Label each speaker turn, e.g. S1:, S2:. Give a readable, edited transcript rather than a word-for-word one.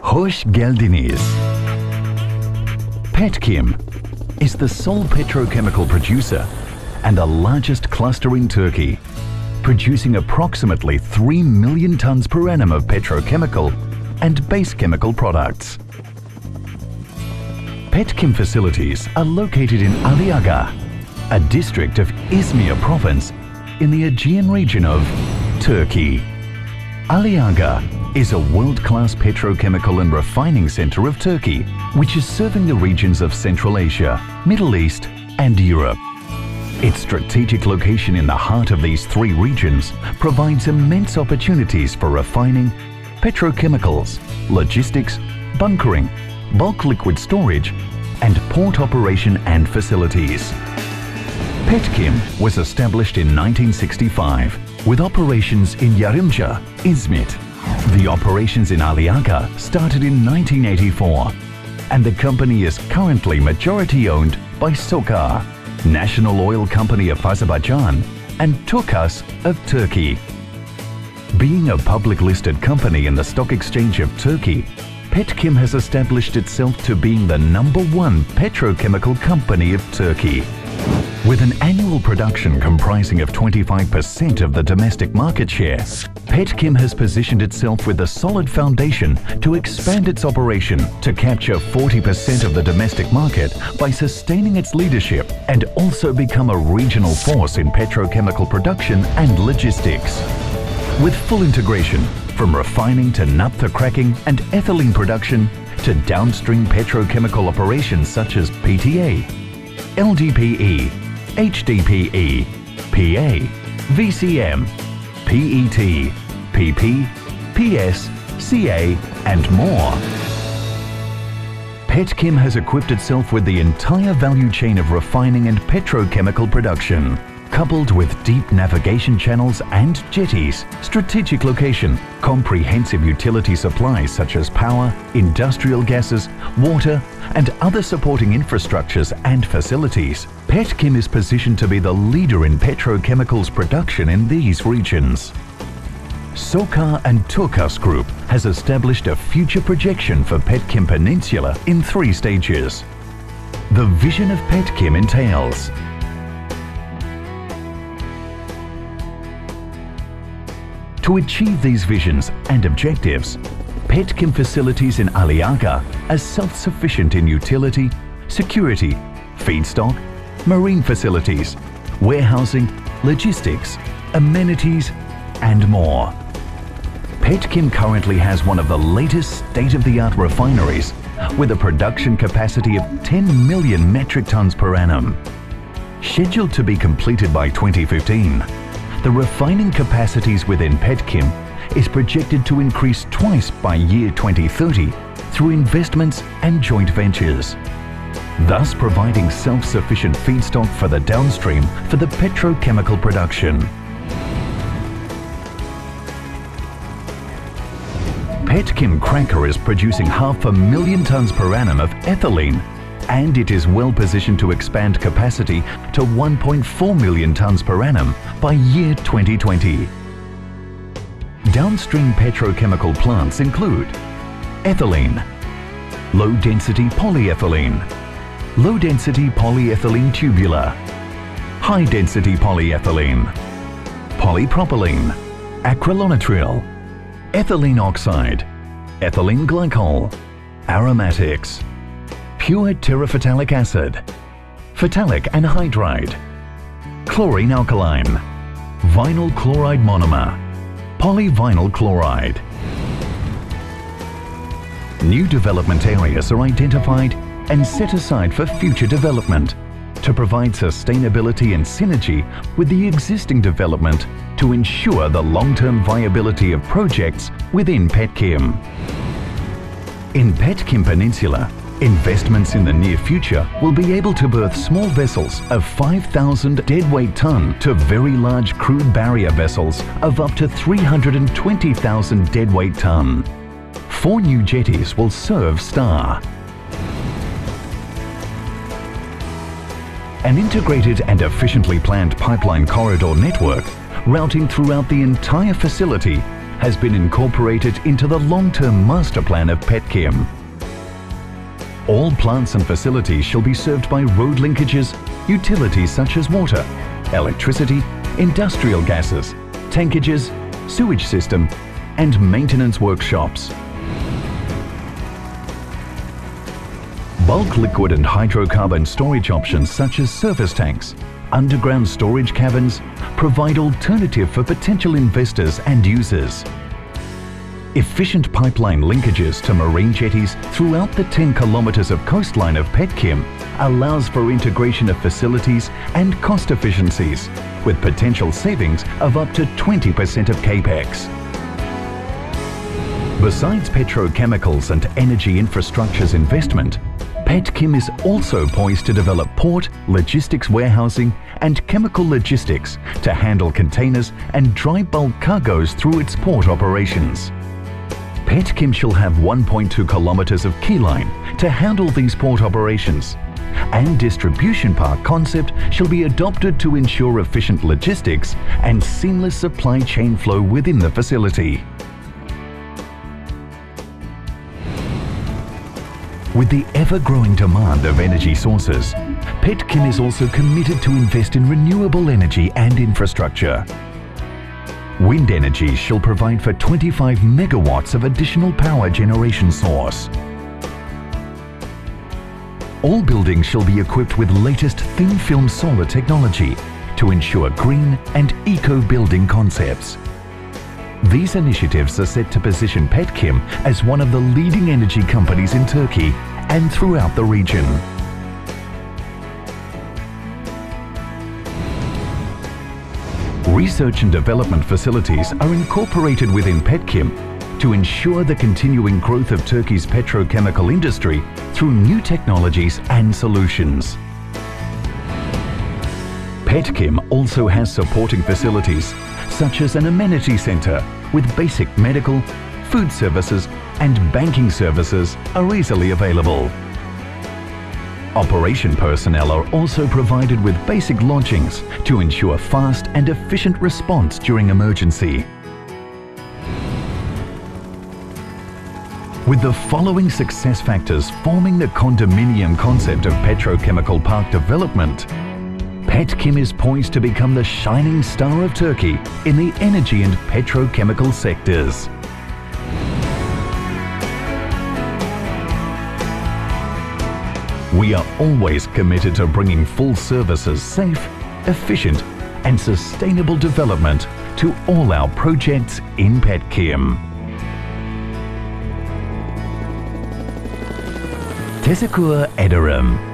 S1: Hoş geldiniz. Petkim is the sole petrochemical producer and the largest cluster in Turkey, producing approximately 3 million tons per annum of petrochemical and base chemical products. Petkim facilities are located in Aliağa, a district of Izmir province in the Aegean region of Turkey. Aliağa is a world-class petrochemical and refining center of Turkey, which is serving the regions of Central Asia, Middle East and Europe. Its strategic location in the heart of these three regions provides immense opportunities for refining, petrochemicals, logistics, bunkering, bulk liquid storage and port operation and facilities. Petkim was established in 1965 with operations in Yarımca, Izmit. The operations in Aliağa started in 1984 and the company is currently majority owned by SOCAR, National Oil Company of Azerbaijan and TURKAS of Turkey. Being a public listed company in the Stock Exchange of Turkey, Petkim has established itself to being the #1 petrochemical company of Turkey. With an annual production comprising of 25% of the domestic market share, Petkim has positioned itself with a solid foundation to expand its operation to capture 40% of the domestic market by sustaining its leadership and also become a regional force in petrochemical production and logistics. With full integration, from refining to naphtha cracking and ethylene production to downstream petrochemical operations such as PTA, LDPE, HDPE, PA, VCM, PET, PP, PS, CA and more. Petkim has equipped itself with the entire value chain of refining and petrochemical production, coupled with deep navigation channels and jetties, strategic location, comprehensive utility supplies such as power, industrial gases, water and other supporting infrastructures and facilities. Petkim is positioned to be the leader in petrochemicals production in these regions. SOCAR and TURKAS Group has established a future projection for Petkim Peninsula in 3 stages. The vision of Petkim entails to achieve these visions and objectives, Petkim facilities in Aliağa are self-sufficient in utility, security, feedstock, marine facilities, warehousing, logistics, amenities and more. Petkim currently has one of the latest state-of-the-art refineries with a production capacity of 10 million metric tons per annum. Scheduled to be completed by 2015, the refining capacities within Petkim is projected to increase twice by year 2030 through investments and joint ventures, thus providing self-sufficient feedstock for the downstream for the petrochemical production. Petkim cracker is producing 500,000 tons per annum of ethylene, and it is well positioned to expand capacity to 1.4 million tons per annum by year 2020. Downstream petrochemical plants include ethylene, low-density polyethylene, low-density polyethylene tubular, high-density polyethylene, polypropylene, acrylonitrile, ethylene oxide, ethylene glycol, aromatics, pure terephthalic acid, phthalic anhydride, chlorine alkaline, vinyl chloride monomer, polyvinyl chloride. New development areas are identified and set aside for future development to provide sustainability and synergy with the existing development to ensure the long-term viability of projects within Petkim. In Petkim Peninsula, investments in the near future will be able to berth small vessels of 5,000 deadweight ton to very large crude barrier vessels of up to 320,000 deadweight ton. 4 new jetties will serve STAR. An integrated and efficiently planned pipeline corridor network routing throughout the entire facility has been incorporated into the long-term master plan of Petkim. All plants and facilities shall be served by road linkages, utilities such as water, electricity, industrial gases, tankages, sewage system, and maintenance workshops. Bulk liquid and hydrocarbon storage options such as surface tanks, underground storage caverns provide alternative for potential investors and users. Efficient pipeline linkages to marine jetties throughout the 10 kilometers of coastline of Petkim allows for integration of facilities and cost efficiencies, with potential savings of up to 20% of capex. Besides petrochemicals and energy infrastructures investment, Petkim is also poised to develop port, logistics warehousing and chemical logistics to handle containers and dry bulk cargoes through its port operations. Petkim shall have 1.2 kilometers of quayline to handle these port operations, and distribution park concept shall be adopted to ensure efficient logistics and seamless supply chain flow within the facility. With the ever-growing demand of energy sources, Petkim is also committed to invest in renewable energy and infrastructure. Wind energy shall provide for 25 megawatts of additional power generation source. All buildings shall be equipped with latest thin film solar technology to ensure green and eco-building concepts. These initiatives are set to position Petkim as one of the leading energy companies in Turkey and throughout the region. Research and development facilities are incorporated within Petkim to ensure the continuing growth of Turkey's petrochemical industry through new technologies and solutions. Petkim also has supporting facilities such as an amenity center with basic medical, food services and banking services are easily available. Operation personnel are also provided with basic lodgings to ensure fast and efficient response during emergency. With the following success factors forming the condominium concept of petrochemical park development, Petkim is poised to become the shining star of Turkey in the energy and petrochemical sectors. We are always committed to bringing full services, safe, efficient and sustainable development to all our projects in Petkim. Teşekkür ederim.